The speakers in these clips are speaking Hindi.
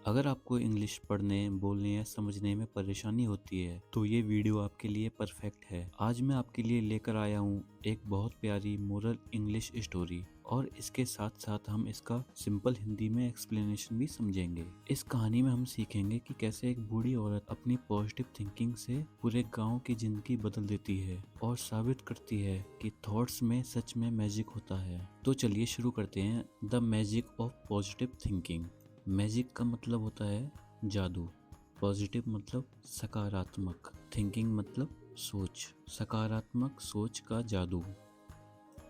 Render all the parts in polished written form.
अगर आपको इंग्लिश पढ़ने, बोलने या समझने में परेशानी होती है तो ये वीडियो आपके लिए परफेक्ट है। आज मैं आपके लिए लेकर आया हूँ एक बहुत प्यारी मोरल इंग्लिश स्टोरी और इसके साथ साथ हम इसका सिंपल हिंदी में एक्सप्लेनेशन भी समझेंगे। इस कहानी में हम सीखेंगे कि कैसे एक बूढ़ी औरत अपनी पॉजिटिव थिंकिंग से पूरे गांव की जिंदगी बदल देती है और साबित करती है कि थॉट्स में सच में मैजिक होता है। तो चलिए शुरू करते हैं the magic of positive thinking. Magic का मतलब होता है जादू, पॉजिटिव मतलब सकारात्मक, थिंकिंग मतलब सोच, सकारात्मक सोच का जादू।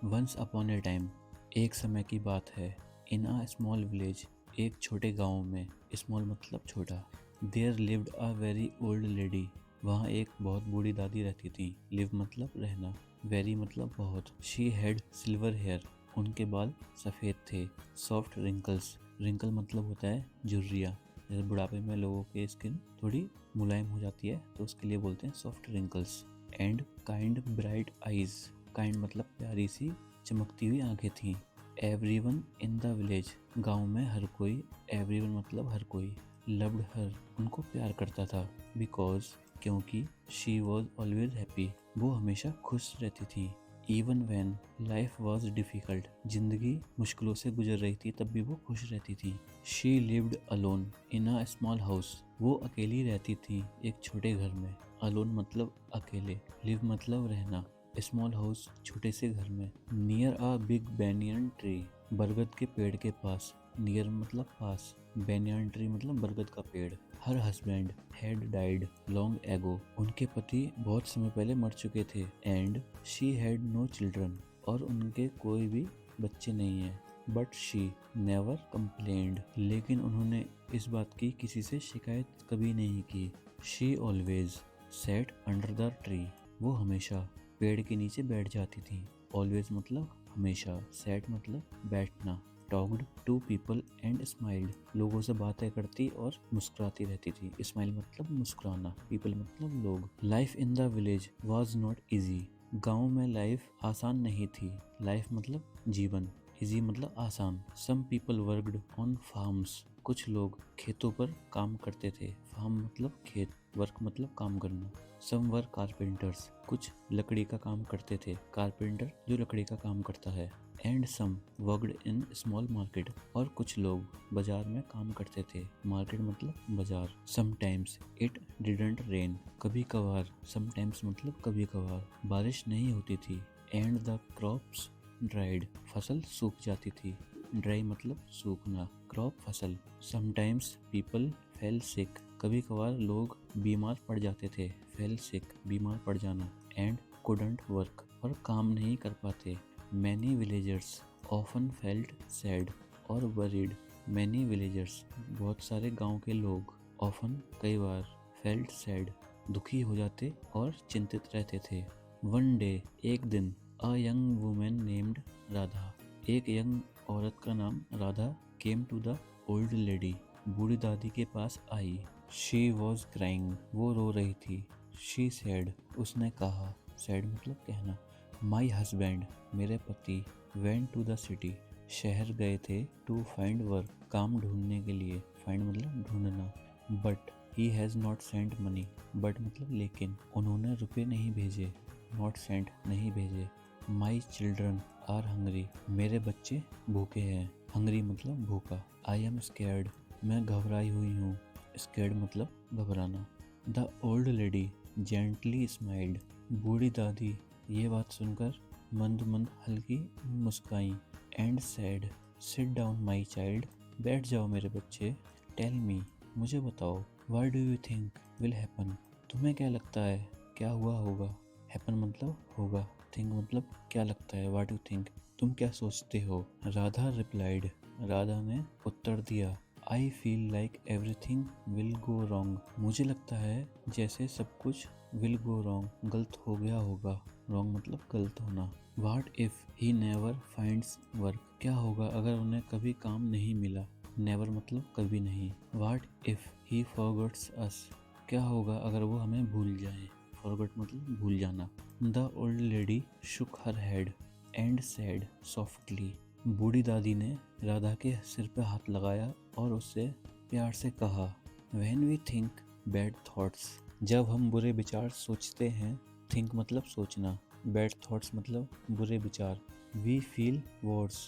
वंस अपॉन ए टाइम, एक समय की बात है, इन अ स्मॉल विलेज, एक छोटे गांव में, स्मॉल मतलब छोटा, there lived a very old lady, वहाँ एक बहुत बूढ़ी दादी रहती थी। लिव मतलब रहना, वेरी मतलब बहुत। शी हैड सिल्वर हेयर, उनके बाल सफ़ेद थे। सॉफ्ट रिंकल्स, रिंकल मतलब होता है झुर्रियाँ, जैसे बुढ़ापे में लोगों की स्किन थोड़ी मुलायम हो जाती है तो उसके लिए बोलते हैं soft wrinkles. And kind bright eyes, kind मतलब प्यारी सी चमकती हुई आंखें थीं। एवरीवन इन द विलेज, गांव में हर कोई, एवरीवन मतलब हर कोई, लव्ड हर, उनको प्यार करता था। बिकॉज क्योंकि शी वॉज ऑलवेज हैप्पी, वो हमेशा खुश रहती थी। Even when life was difficult, जिंदगी मुश्किलों से गुजर रही थी तब भी वो खुश रहती थी। She lived alone in a small house, वो अकेली रहती थी एक छोटे घर में। अलोन मतलब अकेले, लिव मतलब रहना, स्मॉल हाउस छोटे से घर में। Near a big banyan tree, बरगद के पेड़ के पास, नियर मतलब पास, बैनियन ट्री मतलब बरगद का पेड़। Her husband had died long ago, उनके पति बहुत समय पहले मर चुके थे। And she had no children, और उनके कोई भी बच्चे नहीं है। बट शी नेवर कंप्लेन्ड, लेकिन उन्होंने इस बात की किसी से शिकायत कभी नहीं की। She always sat under the tree, वो हमेशा पेड़ के नीचे बैठ जाती थी। ऑलवेज मतलब हमेशा, सैट मतलब बैठना। Talked to people and smiled, लोगों से बातें करती और मुस्कुराती रहती थी। स्माइल मतलब मुस्कुराना, पीपल मतलब लोग। Life in the village was not easy, गाँव में लाइफ आसान नहीं थी। लाइफ मतलब जीवन, इजी मतलब आसान। Some people worked on farms, कुछ लोग खेतों पर काम करते थे। फार्म मतलब खेत, वर्क मतलब काम करना। सम वर कारपेंटर्स, कुछ लकड़ी का काम करते थे। कारपेंटर जो लकड़ी का काम करता है। And some worked in small market, और कुछ लोग बाजार में काम करते थे। मार्केट मतलब बाजार। समटाइम्स इट डिडंट रेन, कभी कभार, समटाइम्स मतलब कभी कभार बारिश नहीं होती थी। एंड द क्रॉप्स ड्राइड, फसल सूख जाती थी। ड्राई मतलब सूखना, क्रॉप फसल। समटाइम्स पीपल फेल सिक, कभी कभार लोग बीमार पड़ जाते थे। फेल सिक बीमार पड़ जाना। एंड कुडंट वर्क, और काम नहीं कर पाते। Many villagers often felt sad और वरीड, मैनी विलेजर्स बहुत सारे गांव के लोग, ऑफन कई बार, फेल्ट सैड दुखी हो जाते और चिंतित रहते थे। वन डे एक दिन, a young woman named Radha, एक यंग औरत का नाम Radha, came to the old lady, बूढ़ी दादी के पास आई। शी वॉज क्राइंग, वो रो रही थी। शी सैड, उसने कहा, सैड मतलब कहना, माई हस्बैंड, मेरे पति, वेंट टू द सिटी, शहर गए थे। टू फाइंड वर्क, काम ढूंढने के लिए। फाइंड मतलब ढूंढना। But he has not sent money, but मतलब लेकिन, उन्होंने रुपए नहीं भेजे। नॉट सेंट नहीं भेजे। माई चिल्ड्रन आर हंग्री, मेरे बच्चे भूखे हैं। हंग्री मतलब भूखा। आई एम स्कैर्ड, मैं घबराई हुई हूँ। स्कैर्ड मतलब घबराना। The old lady gently smiled, बूढ़ी दादी ये बात सुनकर मंद मंद हल्की मुस्काई। And sad, sit down my child, बैठ जाओ मेरे बच्चे। टेल मी, मुझे बताओ, what do you think will happen, तुम्हें क्या लगता है क्या हुआ होगा। हैपन मतलब होगा, थिंक मतलब क्या लगता है, व्हाट यू थिंक तुम क्या सोचते हो। राधा रिप्लाइड, राधा ने उत्तर दिया, I feel like everything will go wrong, मुझे लगता है जैसे सब कुछ विल गो रॉन्ग गलत हो गया होगा। रॉन्ग मतलब गलत होना। What if he never finds work, क्या होगा अगर उन्हें कभी काम नहीं मिला। नेवर मतलब कभी नहीं। व्हाट इफ ही फॉरगेट्स अस, क्या होगा अगर वो हमें भूल जाए। फॉरगेट मतलब भूल जाना। The old lady shook her head and said softly, बूढ़ी दादी ने राधा के सिर पे हाथ लगाया और उससे प्यार से कहा। When we think bad thoughts, जब हम बुरे विचार सोचते हैं, think मतलब सोचना, bad thoughts मतलब बुरे विचार, we feel worse,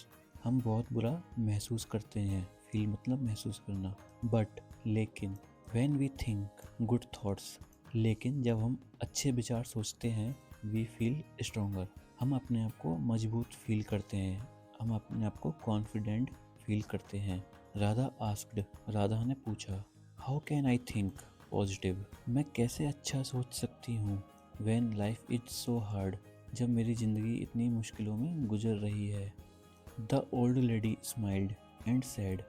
हम बहुत बुरा महसूस करते हैं, feel मतलब महसूस करना, but लेकिन when we think good thoughts, लेकिन जब हम अच्छे विचार सोचते हैं, we feel stronger, हम अपने आप को मजबूत फील करते हैं, हम अपने आप को कॉन्फिडेंट फील करते हैं। राधा आस्क्ड, राधा ने पूछा, how can I think positive, मैं कैसे अच्छा सोच सकती हूँ, when life is so hard, जब मेरी ज़िंदगी इतनी मुश्किलों में गुजर रही है। The old lady smiled and said,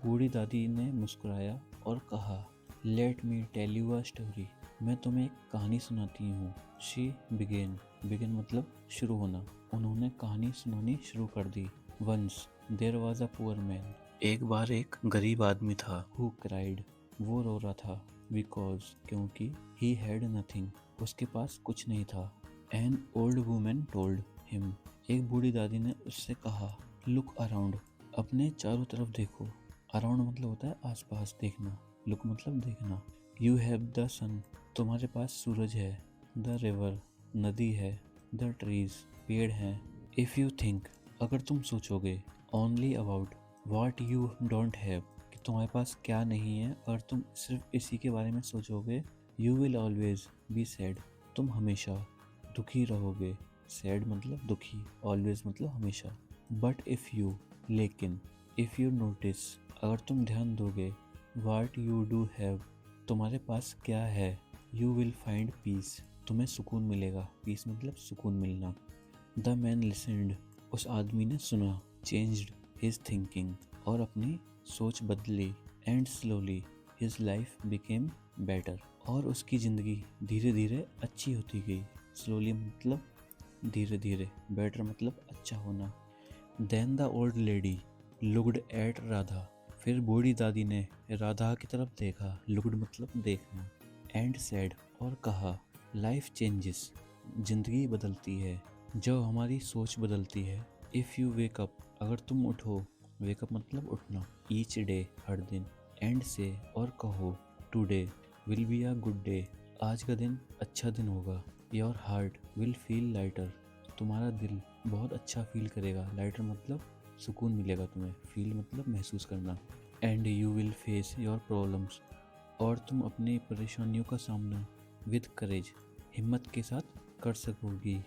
बूढ़ी दादी ने मुस्कुराया और कहा, let me tell you a story, मैं तुम्हें एक कहानी सुनाती हूँ। शी बिगेन, बिगेन मतलब शुरू होना, उन्होंने कहानी सुनानी शुरू कर दी। Once there was a poor man, एक बार एक गरीब आदमी था। हु क्राइड, वो रो रहा था। बिकॉज, क्योंकि। ही हैड नथिंग, उसके पास कुछ नहीं था। An old women told him, एक बूढ़ी दादी ने उससे कहा, लुक अराउंड, अपने चारों तरफ देखो। अराउंड मतलब होता है आसपास देखना, लुक मतलब देखना। यू हैव द सन, तुम्हारे पास सूरज है। द रिवर, नदी है। द ट्रीज, पेड़ हैं। इफ़ यू थिंक, अगर तुम सोचोगे। Only about what you don't have, कि तुम्हारे पास क्या नहीं है, और तुम सिर्फ इसी के बारे में सोचोगे। You will always be sad, तुम हमेशा दुखी रहोगे। सैड मतलब दुखी, ऑलवेज मतलब हमेशा। बट इफ़ यू, लेकिन। इफ़ यू नोटिस, अगर तुम ध्यान दोगे। वाट यू डू हैव, तुम्हारे पास क्या है। यू विल फाइंड पीस, तुम्हें सुकून मिलेगा। पीस मतलब सुकून मिलना। द मैन लिसनड, उस आदमी ने सुना। चेंज्ड हिज थिंकिंग, और अपनी सोच बदली। And slowly his life became better, और उसकी ज़िंदगी धीरे धीरे अच्छी होती गई। स्लोली मतलब धीरे धीरे, बेटर मतलब अच्छा होना। Then the old lady looked at Radha, फिर बूढ़ी दादी ने राधा की तरफ देखा। लुक्ड मतलब देखना। एंड सैड, और कहा, लाइफ चेंजेस, जिंदगी बदलती है जब हमारी सोच बदलती है। इफ़ यू वेक अप, अगर तुम उठो। वेकअप मतलब उठना। ईच डे, हर दिन। एंड से, और कहो। Today will be a good day, आज का दिन अच्छा दिन होगा। Your heart will feel lighter, तुम्हारा दिल बहुत अच्छा फील करेगा। लाइटर मतलब सुकून मिलेगा तुम्हें। फील मतलब महसूस करना। And you will face your problems, और तुम अपनी परेशानियों का सामना विद करेज, हिम्मत के साथ कर सकोगी।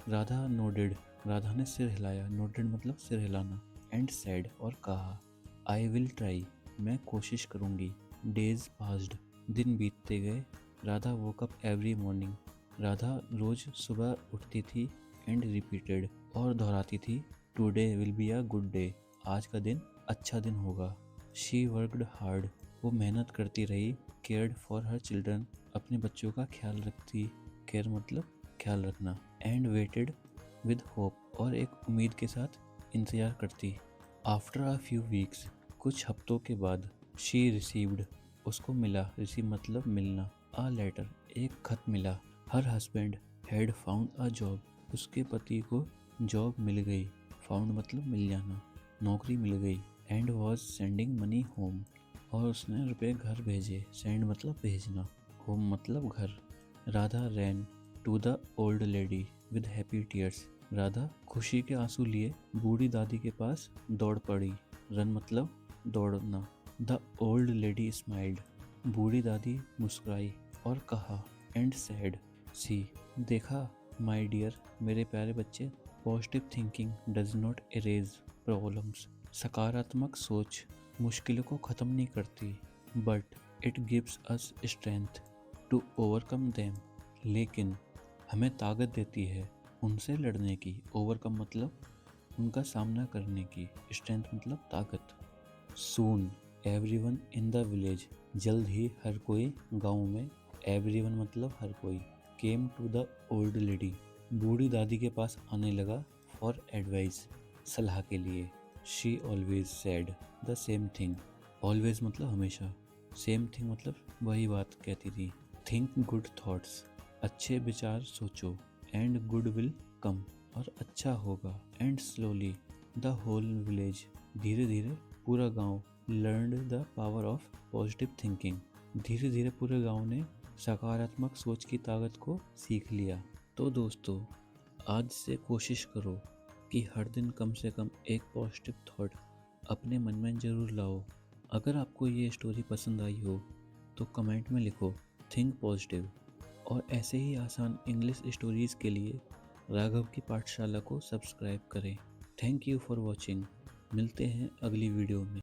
राधा नोडेड, राधा ने सिर हिलाया। नोडेड मतलब सिर हिलाना। एंड सैड, और कहा, आई विल ट्राई, मैं कोशिश करूँगी। डेज पास्ड, दिन बीतते गए। Radha woke up every morning, Radha रोज सुबह उठती थी। एंड रिपीटेड, और दोहराती थी। Today will be a good day, आज का दिन अच्छा दिन होगा। शी वर्कड हार्ड, वो मेहनत करती रही। केयर्ड फॉर हर चिल्ड्रन, अपने बच्चों का ख्याल रखती। केयर मतलब ख्याल रखना। एंड वेटेड विद होप, और एक उम्मीद के साथ इंतज़ार करती। आफ्टर अ फ्यू वीक्स, कुछ हफ्तों के बाद। शी रिसीव्ड, उसको मिला। रिसीव मतलब मिलना। अ लेटर, एक खत मिला। हर husband had found a job, उसके पति को जॉब मिल गई। फाउंड मतलब मिल जाना, नौकरी मिल गई। And was sending money home, और उसने रुपए घर भेजे। सेंड मतलब भेजना, होम मतलब घर। Radha ran to the old lady with happy tears, Radha खुशी के आंसू लिए बूढ़ी दादी के पास दौड़ पड़ी। रन मतलब दौड़ना। द ओल्ड लेडी स्माइल्ड, बूढ़ी दादी मुस्कुराई और कहा। एंड सैड, सी, देखा। माई डियर, मेरे प्यारे बच्चे। Positive thinking does not erase problems, सकारात्मक सोच मुश्किलों को ख़त्म नहीं करती। But it gives us strength to overcome them, लेकिन हमें ताकत देती है उनसे लड़ने की। ओवरकम मतलब उनका सामना करने की। स्ट्रेंथ मतलब ताकत। सून एवरीवन इन द विलेज, जल्द ही हर कोई गांव में। एवरीवन मतलब हर कोई। Came to the old lady, बूढ़ी दादी के पास आने लगा। फॉर एडवाइस, सलाह के लिए। She always said the same thing, always मतलब हमेशा। सेम थिंग मतलब वही बात कहती थी। थिंक गुड थॉट्स, अच्छे विचार सोचो। एंड गुड विल कम, और अच्छा होगा। And slowly the whole village, धीरे धीरे पूरा गांव। Learned the power of positive thinking. धीरे धीरे पूरे गांव ने सकारात्मक सोच की ताकत को सीख लिया। तो दोस्तों, आज से कोशिश करो कि हर दिन कम से कम एक पॉजिटिव थॉट अपने मन में ज़रूर लाओ। अगर आपको ये स्टोरी पसंद आई हो तो कमेंट में लिखो थिंक पॉजिटिव। और ऐसे ही आसान इंग्लिश स्टोरीज़ के लिए राघव की पाठशाला को सब्सक्राइब करें। Thank you for watching. मिलते हैं अगली वीडियो में।